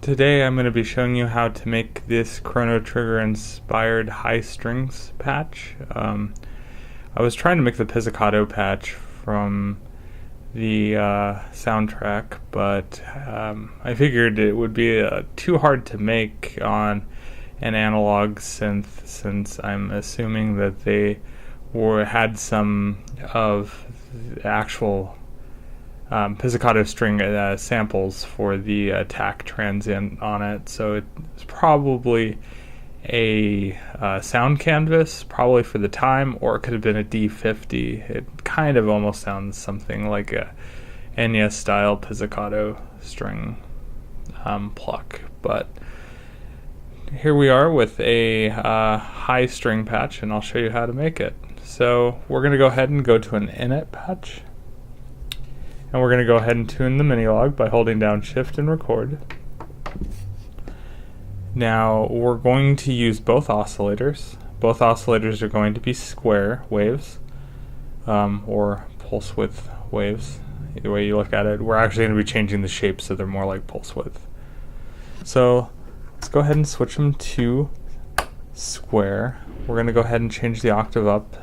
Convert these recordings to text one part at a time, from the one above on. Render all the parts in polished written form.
today I'm going to be showing you how to make this Chrono Trigger Inspired high strings patch. I was trying to make the pizzicato patch from the soundtrack, but I figured it would be too hard to make on an analog synth, since I'm assuming that they had some of the actual pizzicato string samples for the attack transient on it. So it's probably a sound canvas, probably for the time, or it could have been a D50. It kind of almost sounds something like a Enya style pizzicato string pluck. But here we are with a high string patch, and I'll show you how to make it. So we're going to go ahead and go to an init patch. And we're going to go ahead and tune the mini log by holding down Shift and Record. Now we're going to use both oscillators. Both oscillators are going to be square waves, or pulse width waves. Either way you look at it, we're actually going to be changing the shape so they're more like pulse width. So let's go ahead and switch them to square. We're going to go ahead and change the octave up,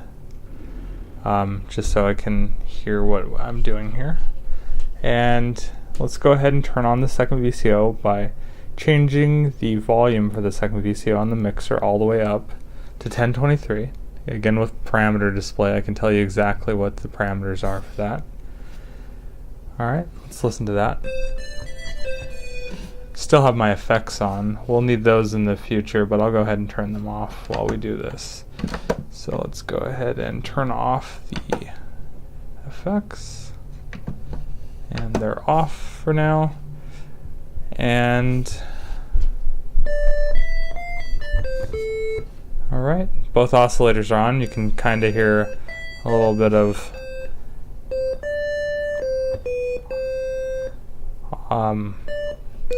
just so I can hear what I'm doing here. And let's go ahead and turn on the second VCO by changing the volume for the second VCO on the mixer all the way up to 1023. Again, with parameter display, I can tell you exactly what the parameters are for that. Alright, let's listen to that. Still have my effects on. We'll need those in the future, but I'll go ahead and turn them off while we do this. So let's go ahead and turn off the effects. And they're off for now. And alright, both oscillators are on. You can kind of hear a little bit of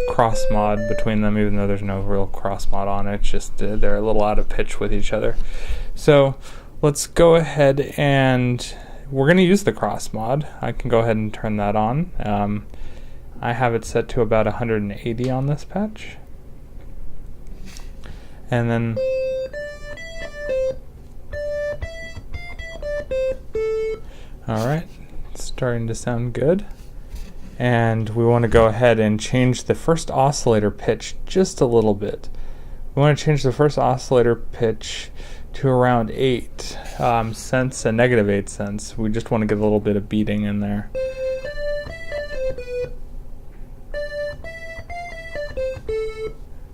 cross mod between them, even though there's no real cross mod on it. It's just they're a little out of pitch with each other. So let's go ahead and we're going to use the cross mod. I can go ahead and turn that on. I have it set to about 180 on this patch. And then alright, it's starting to sound good. And we want to go ahead and change the first oscillator pitch just a little bit. We want to change the first oscillator pitch to around 8 cents, a negative 8 cents. We just want to get a little bit of beating in there.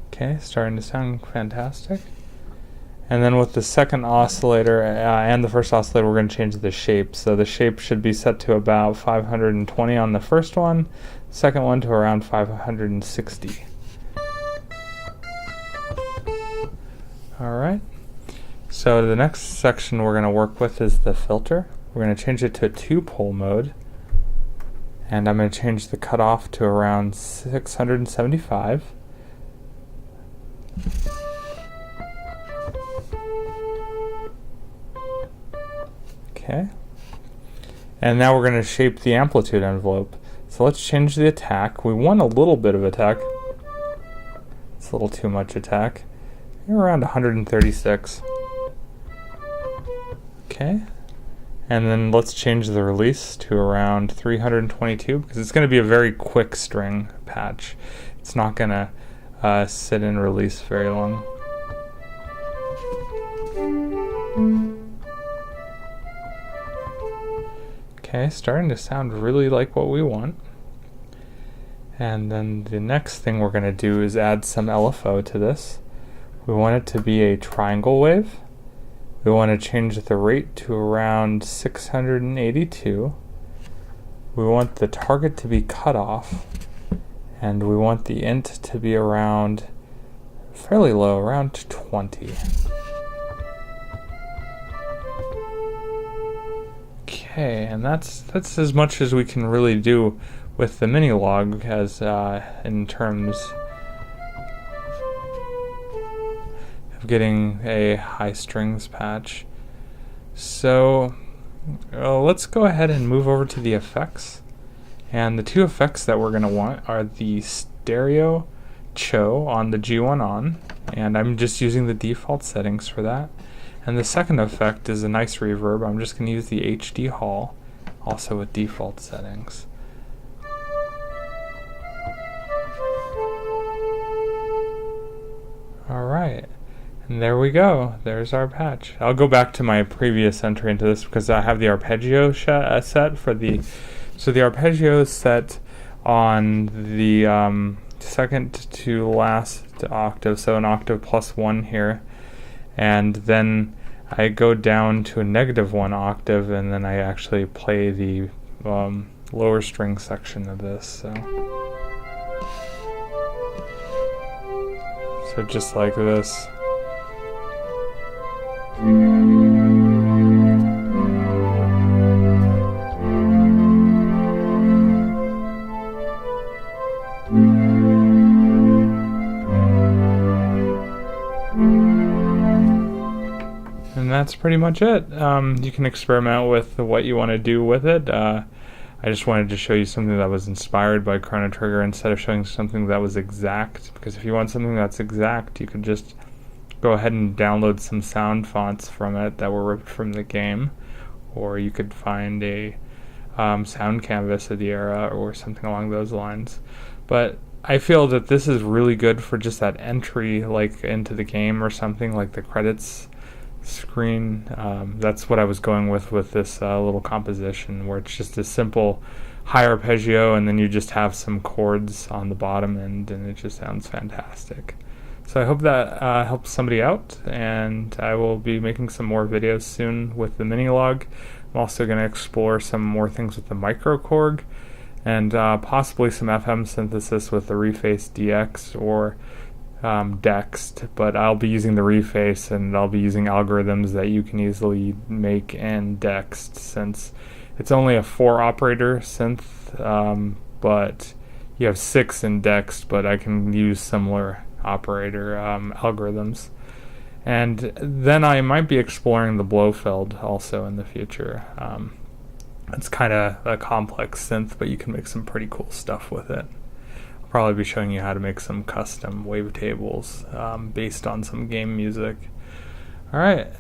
Okay, starting to sound fantastic. And then with the second oscillator and the first oscillator, we're going to change the shape. So the shape should be set to about 520 on the first one, second one to around 560. Alright. So the next section we're going to work with is the filter. We're going to change it to a 2-pole mode. And I'm going to change the cutoff to around 675. Okay. And now we're going to shape the amplitude envelope. So let's change the attack. We want a little bit of attack. It's a little too much attack. Around 136. Okay. And then let's change the release to around 322, because it's going to be a very quick string patch. It's not going to sit in release very long. Okay, starting to sound really like what we want. And then the next thing we're going to do is add some LFO to this. We want it to be a triangle wave. We want to change the rate to around 682. We want the target to be cut off. And we want the int to be around fairly low, around 20. Okay, and that's as much as we can really do with the mini log as in terms of getting a high strings patch. So let's go ahead and move over to the effects. And the two effects that we're going to want are the stereo echo on the G1 on, and I'm just using the default settings for that. And the second effect is a nice reverb. I'm just going to use the HD Hall, also with default settings. Alright, and there we go. There's our patch. I'll go back to my previous entry into this because I have the arpeggio set for the... So the arpeggio is set on the second to last octave, so an octave plus 1 here. And then I go down to a -1 octave, and then I actually play the lower string section of this. So just like this. And that's pretty much it. You can experiment with what you want to do with it. I just wanted to show you something that was inspired by Chrono Trigger instead of showing something that was exact, because if you want something that's exact, you could just go ahead and download some sound fonts from it that were ripped from the game, or you could find a sound canvas of the era or something along those lines. But I feel that this is really good for just that entry, like into the game or something, like the credits screen. That's what I was going with this little composition, where it's just a simple high arpeggio and then you just have some chords on the bottom end, and it just sounds fantastic. So I hope that helps somebody out, and I will be making some more videos soon with the Minilog. I'm also going to explore some more things with the microKORG, and possibly some FM synthesis with the Reface DX or Dext, but I'll be using the Reface, and I'll be using algorithms that you can easily make in Dext, since it's only a 4 operator synth, but you have 6 in Dext, but I can use similar operator algorithms. And then I might be exploring the Blofeld also in the future. It's kind of a complex synth, but you can make some pretty cool stuff with it. Probably be showing you how to make some custom wavetables based on some game music. Alright.